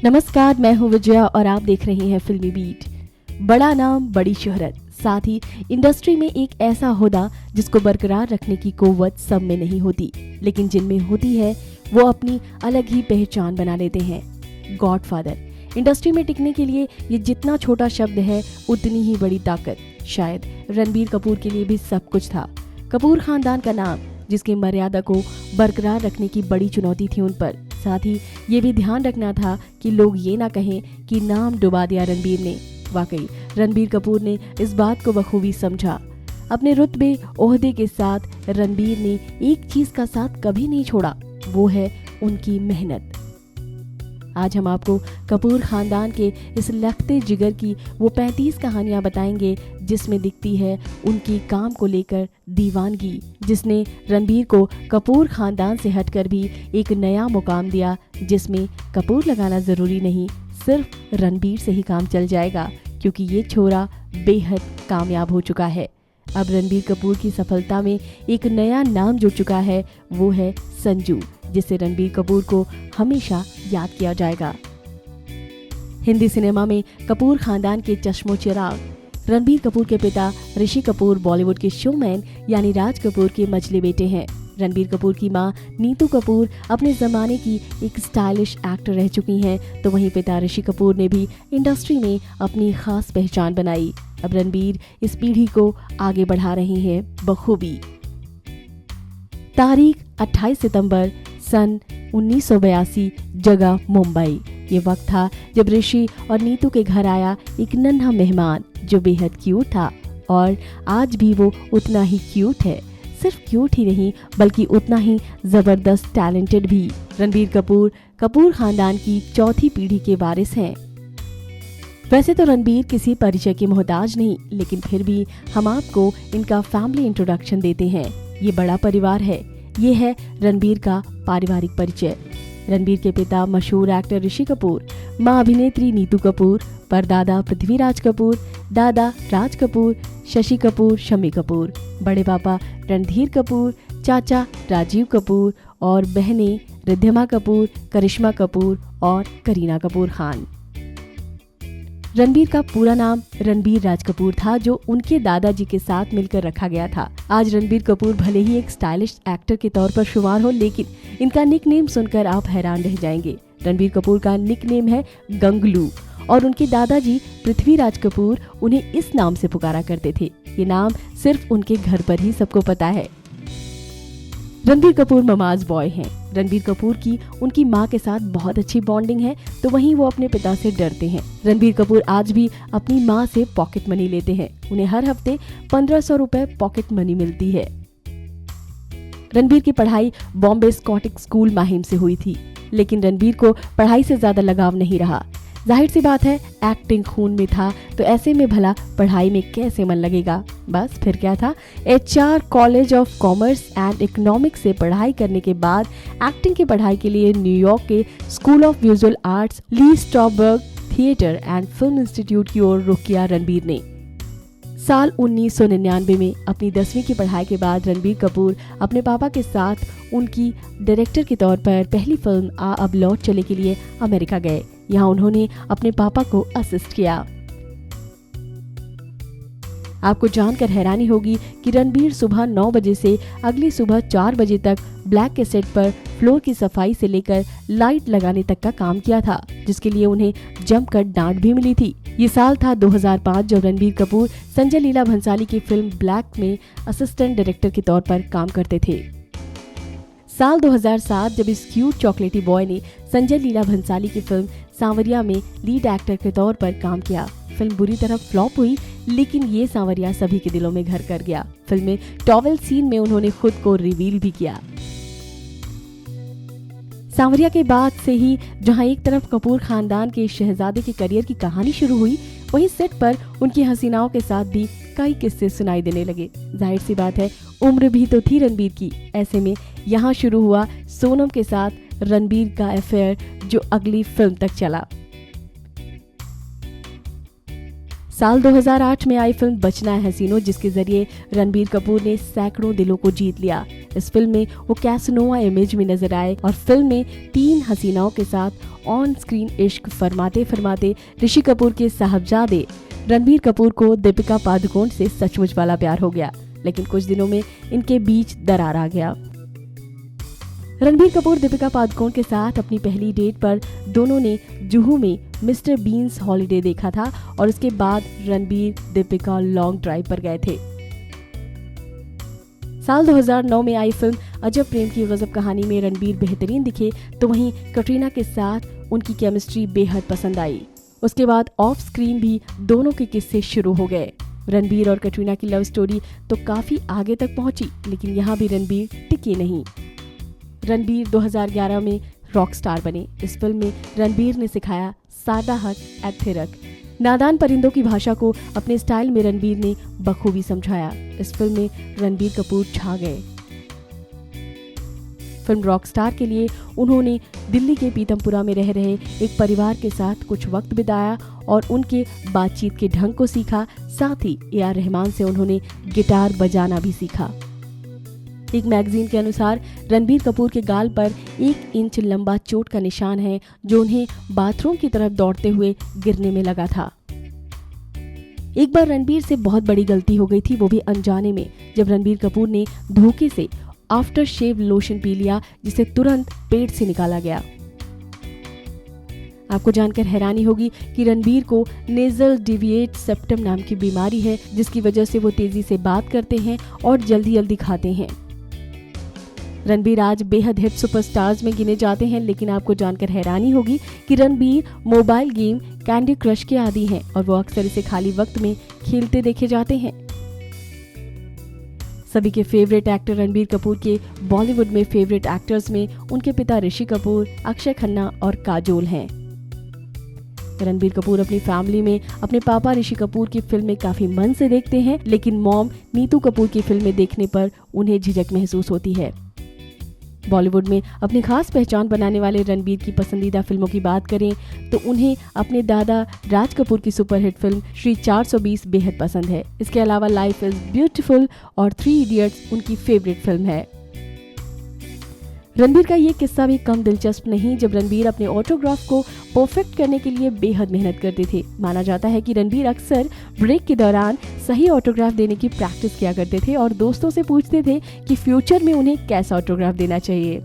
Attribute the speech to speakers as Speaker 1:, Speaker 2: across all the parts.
Speaker 1: नमस्कार, मैं हूँ विजया और आप देख रहे हैं फिल्मी बीट। बड़ा नाम, बड़ी शोहरत, साथ ही इंडस्ट्री में एक ऐसा ओहदा जिसको बरकरार रखने की कुव्वत सब में नहीं होती, लेकिन जिनमें होती है वो अपनी अलग ही पहचान बना लेते हैं। गॉडफादर इंडस्ट्री में टिकने के लिए ये जितना छोटा शब्द है उतनी ही बड़ी ताकत। शायद रणबीर कपूर के लिए भी सब कुछ था। कपूर खानदान का नाम, जिसकी मर्यादा को बरकरार रखने की बड़ी चुनौती थी उन पर। साथ ही ये भी ध्यान रखना था कि लोग ये ना कहें कि नाम डुबा दिया रणबीर ने। वाकई रणबीर कपूर ने इस बात को बखूबी समझा। अपने रुतबे ओहदे के साथ रणबीर ने एक चीज का साथ कभी नहीं छोड़ा, वो है उनकी मेहनत। आज हम आपको कपूर खानदान के इस लखते जिगर की वो 35 कहानियां बताएंगे जिसमें दिखती है उनकी काम को लेकर दीवानगी, जिसने रणबीर को कपूर खानदान से हटकर भी एक नया मुकाम दिया, जिसमें कपूर लगाना जरूरी नहीं, सिर्फ रणबीर से ही काम चल जाएगा, क्योंकि ये छोरा बेहद कामयाब हो चुका है। अब रणबीर कपूर की सफलता में एक नया नाम जुड़ चुका है, वो है संजू, जिससे रणबीर कपूर को हमेशा याद किया जाएगा। हिंदी सिनेमा में कपूर खानदान के चश्मो चिराग रणबीर कपूर के पिता ऋषि कपूर बॉलीवुड के शोमैन यानी राज कपूर के मझले बेटे हैं। रणबीर कपूर की मां नीतू कपूर अपने जमाने की एक स्टाइलिश एक्टर रह चुकी हैं, तो वहीं पिता ऋषि कपूर ने भी इंडस्ट्री में अपनी खास पहचान बनाई। अब रणबीर इस पीढ़ी को आगे बढ़ा रहे हैं बखूबी। तारीख 28 सितंबर सन 1982, जगह मुंबई। ये वक्त था जब ऋषि और नीतू के घर आया एक नन्हा मेहमान जो बेहद क्यूट था, और आज भी वो उतना ही क्यूट है। सिर्फ क्यूट ही नहीं बल्कि उतना ही जबरदस्त टैलेंटेड भी। रणबीर कपूर कपूर खानदान की चौथी पीढ़ी के वारिस हैं। वैसे तो रणबीर किसी परिचय की मोहताज नहीं, लेकिन फिर भी हम आपको इनका फैमिली इंट्रोडक्शन देते हैं। ये बड़ा परिवार है। ये है रणबीर का पारिवारिक परिचय। रणबीर के पिता मशहूर एक्टर ऋषि कपूर, मां अभिनेत्री नीतू कपूर, परदादा पृथ्वीराज कपूर, दादा राज कपूर, शशि कपूर, शम्मी कपूर, बड़े पापा रणधीर कपूर, चाचा राजीव कपूर और बहनें रिद्धिमा कपूर, करिश्मा कपूर और करीना कपूर खान। रणबीर का पूरा नाम रणबीर राज कपूर था, जो उनके दादाजी के साथ मिलकर रखा गया था। आज रणबीर कपूर भले ही एक स्टाइलिश एक्टर के तौर पर शुमार हो, लेकिन इनका निकनेम सुनकर आप हैरान रह जाएंगे। रणबीर कपूर का निकनेम है गंगलू, और उनके दादाजी पृथ्वीराज कपूर उन्हें इस नाम से पुकारा करते थे। ये नाम सिर्फ उनके घर पर ही सबको पता है। रणबीर कपूर ममाज बॉय हैं। रणबीर कपूर की उनकी मां के साथ बहुत अच्छी बॉन्डिंग है, तो वहीं वो अपने पिता से डरते हैं। रणबीर कपूर आज भी अपनी मां से पॉकेट मनी लेते हैं। उन्हें हर हफ्ते 1500 रुपए पॉकेट मनी मिलती है। रणबीर की पढ़ाई बॉम्बे स्कॉटिश स्कूल माहिम से हुई थी, लेकिन रणबीर को पढ़ाई से ज्यादा लगाव नहीं रहा। जाहिर सी बात है, एक्टिंग खून में था, तो ऐसे में भला पढ़ाई में कैसे मन लगेगा। बस फिर क्या था, HR college of commerce and economics से पढ़ाई करने के बाद एक्टिंग की पढ़ाई के लिए न्यूयॉर्क के school of visual arts, Lee Strasberg theatre and film institute की ओर रुख किया रणबीर ने। साल 1999 में अपनी 10वीं की पढ़ाई के बाद रणबीर कपूर अपने पापा के साथ उनकी डायरेक्टर के तौर पर पहली फिल्म आ अब लौट चले के लिए अमेरिका गए। यहाँ उन्होंने अपने पापा को असिस्ट किया। आपको जानकर हैरानी होगी कि रणबीर सुबह 9 बजे से अगली सुबह 4 बजे तक ब्लैक के सेट पर फ्लोर की सफाई से लेकर लाइट लगाने तक का काम किया था, जिसके लिए उन्हें जमकर डांट भी मिली थी। ये साल था 2005, जब रणबीर कपूर संजय लीला भंसाली की फिल्म ब्लैक में असिस्टेंट डायरेक्टर के तौर पर काम करते थे। साल 2007, जब इस क्यूट चॉकलेटी बॉय ने संजय लीला भंसाली की फिल्म सांवरिया में लीड एक्टर के तौर पर काम किया। फिल्म बुरी तरह फ्लॉप हुई, लेकिन ये सांवरिया सभी के दिलों में घर कर गया। फिल्म में टॉवेल सीन में उन्होंने खुद को रिवील भी किया। सांवरिया के बाद से ही जहां एक तरफ कपूर खानदान के शहजादे के करियर की कहानी शुरू हुई, वहीं सेट पर उनकी हसीनाओं के साथ भी कई किस्से सुनाई देने लगे। जाहिर सी बात है, उम्र भी तो थी रणबीर की। ऐसे में यहाँ शुरू हुआ सोनम के साथ रणबीर का अफेयर, जो अगली फिल्म तक चला। साल 2008 में आई फिल्म बचना है हसीनो, जिसके जरिए रणबीर कपूर ने सैकड़ों दिलों को जीत लिया। इस फिल्म में वो कैसनोवा इमेज में नजर आए और फिल्म में 3 हसीनाओं के साथ ऑन स्क्रीन इश्क फरमाते फरमाते ऋषि कपूर के साहबजादे रणबीर कपूर को दीपिका पादुकोण से सचमुच वाला प्यार हो गया, लेकिन कुछ दिनों में इनके बीच दरार आ गया। रणबीर कपूर दीपिका पादुकोण के साथ अपनी पहली डेट पर दोनों ने जुहू में मिस्टर बीन्स हॉलिडे देखा था और उसके बाद रणबीर दीपिका लॉन्ग ड्राइव पर गए थे। साल 2009 में आई फिल्म अजब प्रेम की गजब कहानी में रणबीर बेहतरीन दिखे, तो वहीं कटरीना के साथ उनकी केमिस्ट्री बेहद पसंद आई। उसके बाद ऑफ स्क्रीन भी दोनों के किस्से शुरू हो गए। रणबीर और कटरीना की लव स्टोरी तो काफी आगे तक पहुंची, लेकिन यहाँ भी रणबीर टिके नहीं। रणबीर 2011 में रॉक स्टार बने। इस फिल्म में रणबीर ने सिखाया सादा हक एथिरक। नादान परिंदों की भाषा को अपने स्टाइल में रणबीर ने बखूबी समझाया। इस फिल्म में रणबीर कपूर छा गए। फिल्म रॉक स्टार के लिए उन्होंने दिल्ली के पीतमपुरा में रह रहे एक परिवार के साथ कुछ वक्त बिताया और उनके बातचीत के ढंग को सीखा। साथ ही ए.आर. रहमान से उन्होंने गिटार बजाना भी सीखा। एक मैगजीन के अनुसार रणबीर कपूर के गाल पर 1 इंच लंबा चोट का निशान है, जो उन्हें बाथरूम की तरफ दौड़ते हुए गिरने में लगा था। एक बार रणबीर से बहुत बड़ी गलती हो गई थी, वो भी अनजाने में, जब रणबीर कपूर ने धोखे से आफ्टर शेव लोशन पी लिया, जिसे तुरंत पेट से निकाला गया। आपको जानकर हैरानी होगी कि रणबीर को नेजल डिविएट सेप्टम नाम की बीमारी है, जिसकी वजह से वो तेजी से बात करते हैं और जल्दी जल्दी खाते हैं। रणबीर आज बेहद हिट सुपरस्टार्स में गिने जाते हैं, लेकिन आपको जानकर हैरानी होगी कि Ranbir mobile game candy crush के आदी हैं और वो अक्सर इसे खाली वक्त में खेलते देखे जाते हैं। सभी के फेवरेट एक्टर रणबीर कपूर के बॉलीवुड में फेवरेट एक्टर्स में उनके पिता ऋषि कपूर, अक्षय खन्ना और काजोल हैं। रणबीर कपूर अपनी फैमिली में अपने पापा ऋषि कपूर की फिल्में काफी मन से देखते हैं, लेकिन मॉम नीतू कपूर की फिल्में देखने पर उन्हें झिझक महसूस होती है। बॉलीवुड में अपनी खास पहचान बनाने वाले रणबीर की पसंदीदा फिल्मों की बात करें तो उन्हें अपने दादा राज कपूर की सुपरहिट फिल्म श्री 420 बेहद पसंद है। इसके अलावा लाइफ इज ब्यूटीफुल और 3 इडियट्स उनकी फेवरेट फिल्म है। रणबीर का ये किस्सा भी कम दिलचस्प नहीं, जब रणबीर अपने ऑटोग्राफ को परफेक्ट करने के लिए बेहद मेहनत करते थे। माना जाता है कि रणबीर अक्सर ब्रेक के दौरान सही ऑटोग्राफ देने की प्रैक्टिस किया करते थे और दोस्तों से पूछते थे कि फ्यूचर में उन्हें कैसा ऑटोग्राफ देना चाहिए।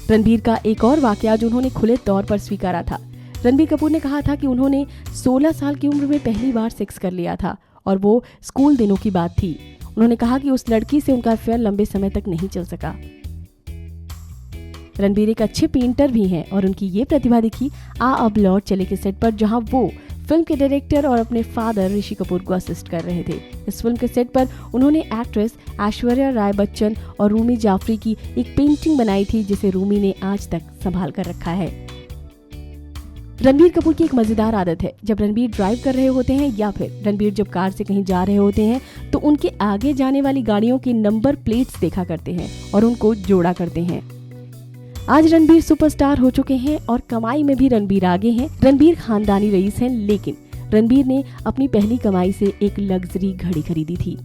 Speaker 1: रणबीर का एक और वाकया जो उन्होंने खुले तौर पर स्वीकारा था। रणबीर कपूर ने कहा था कि उन्होंने 16 साल की उम्र में पहली बार सेक्स कर लिया था और वो स्कूल दिनों की बात थी। उन्होंने कहा कि उस लड़की से उनका अफेयर लंबे समय तक नहीं चल सका। रणबीर एक अच्छे पेंटर भी हैं और उनकी ये प्रतिभा दिखी आ अब लौट चले के सेट पर, जहां वो फिल्म के डायरेक्टर और अपने फादर ऋषि कपूर को असिस्ट कर रहे थे। इस फिल्म के सेट पर उन्होंने एक्ट्रेस ऐश्वर्या राय बच्चन और रूमी जाफरी की एक पेंटिंग बनाई थी, जिसे रूमी ने आज तक संभाल कर रखा है। रणबीर कपूर की एक मजेदार आदत है, जब रणबीर ड्राइव कर रहे होते हैं या फिर रणबीर जब कार से कहीं जा रहे होते हैं तो उनके आगे जाने वाली गाड़ियों की नंबर प्लेट्स देखा करते हैं और उनको जोड़ा करते हैं। आज रणबीर सुपरस्टार हो चुके हैं और कमाई में भी रणबीर आगे हैं। रणबीर खानदानी रईस हैं, लेकिन रणबीर ने अपनी पहली कमाई से एक लग्जरी घड़ी खरीदी थी।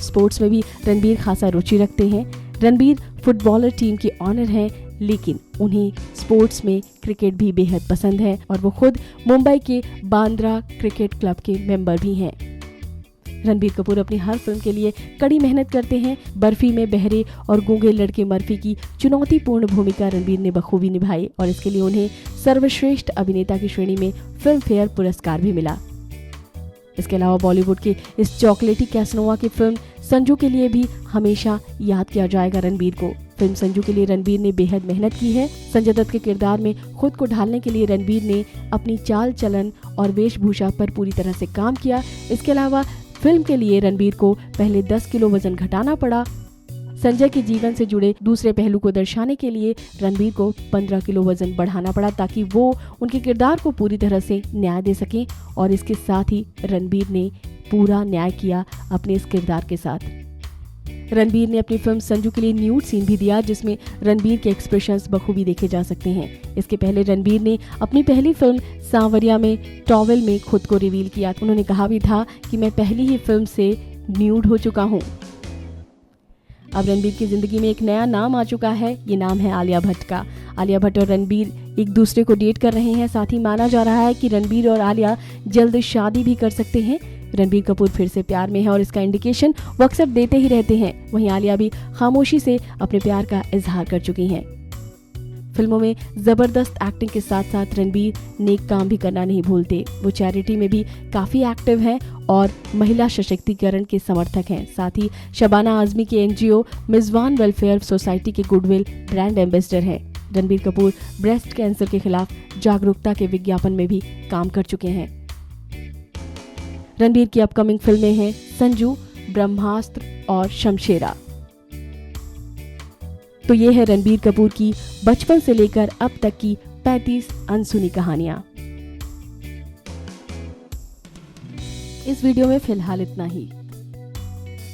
Speaker 1: स्पोर्ट्स में भी रणबीर खासा रुचि रखते हैं। रणबीर फुटबॉलर टीम के ऑनर हैं, लेकिन उन्हें स्पोर्ट्स में क्रिकेट भी बेहद पसंद है और वो खुद मुंबई के बांद्रा क्रिकेट क्लब के मेंबर भी हैं। रणबीर कपूर अपनी हर फिल्म के लिए कड़ी मेहनत करते हैं। बर्फी में बहरे और गूंगे लड़के मर्फी की चुनौतीपूर्ण भूमिका रणबीर ने बखूबी निभाई और इसके लिए उन्हें सर्वश्रेष्ठ अभिनेता की श्रेणी में फिल्म फेयर पुरस्कार भी मिला। इसके अलावा बॉलीवुड के इस चॉकलेटी कैसनोवा की फिल्म संजू के लिए भी हमेशा याद किया जाएगा रणबीर को। फिल्म संजू के लिए रणबीर ने बेहद मेहनत की है। संजय दत्त के किरदार में खुद को ढालने के लिए रणबीर ने अपनी चाल चलन और वेशभूषा पर पूरी तरह से काम किया। इसके अलावा फिल्म के लिए रणबीर को पहले 10 किलो वजन घटाना पड़ा। संजय के जीवन से जुड़े दूसरे पहलू को दर्शाने के लिए रणबीर को 15 किलो वजन बढ़ाना पड़ा, ताकि वो उनके किरदार को पूरी तरह से न्याय दे सकें। और इसके साथ ही रणबीर ने पूरा न्याय किया अपने इस किरदार के साथ। रणबीर ने अपनी फिल्म संजू के लिए न्यूड सीन भी दिया, जिसमें रणबीर के एक्सप्रेशंस बखूबी देखे जा सकते हैं। इसके पहले रणबीर ने अपनी पहली फिल्म सांवरिया में टॉवेल में खुद को रिवील किया। उन्होंने कहा भी था कि मैं पहली ही फिल्म से न्यूड हो चुका हूँ। अब रणबीर की जिंदगी में एक नया नाम आ चुका है, ये नाम है आलिया भट्ट का। आलिया भट्ट और रणबीर एक दूसरे को डेट कर रहे हैं। साथ ही माना जा रहा है कि रणबीर और आलिया जल्द शादी भी कर सकते हैं। रणबीर कपूर फिर से प्यार में है और इसका इंडिकेशन वो अक्सर देते ही रहते हैं। वहीं आलिया भी खामोशी से अपने प्यार का इजहार कर चुकी हैं। फिल्मों में जबरदस्त एक्टिंग के साथ साथ रणबीर नेक काम भी करना नहीं भूलते। वो चैरिटी में भी काफी एक्टिव हैं और महिला सशक्तिकरण के समर्थक हैं। साथ ही शबाना आजमी के एनजीओ मेजबान वेलफेयर सोसाइटी के गुडविल ब्रांड एम्बेसडर हैं। रणबीर कपूर ब्रेस्ट कैंसर के खिलाफ जागरूकता के विज्ञापन में भी काम कर चुके हैं। रणबीर की अपकमिंग फिल्में हैं संजू, ब्रह्मास्त्र और शमशेरा। तो ये है रणबीर कपूर की बचपन से लेकर अब तक की 35 अनसुनी कहानियां। इस वीडियो में फिलहाल इतना ही।